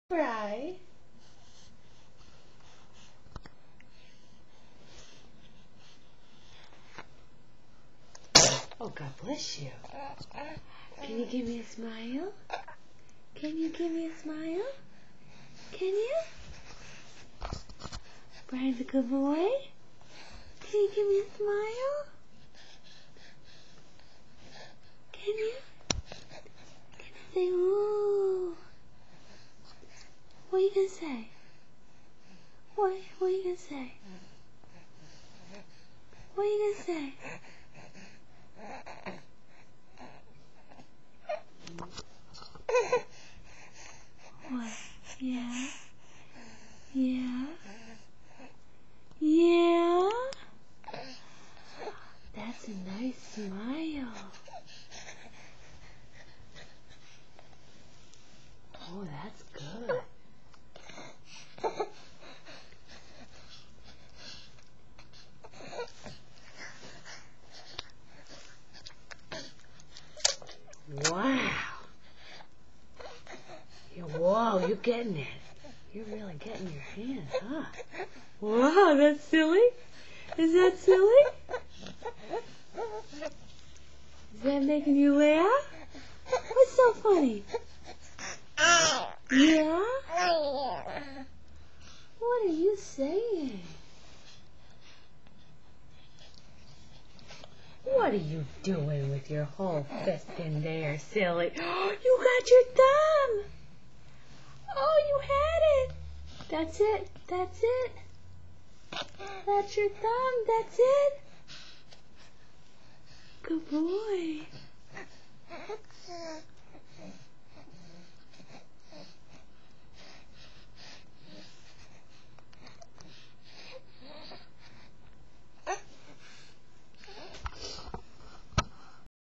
Right. Oh, God bless you. Can you give me a smile? Can you give me a smile? Can you? Brian's a good boy. Can you give me a smile? Can you? Can I say, ooh? What are you going to say? What are you going to say? What are you going to say? What? Yeah? Yeah? Yeah? That's a nice smile. Oh, that's good. Wow. Whoa, you're getting it. You're really getting your hands, huh? Wow, that's silly. Is that silly? Is that making you laugh? What's so funny? Yeah? What are you saying? What are you doing with your whole fist in there, silly? You got your thumb! Oh, you had it! That's it. That's it. That's your thumb. That's it. Good boy.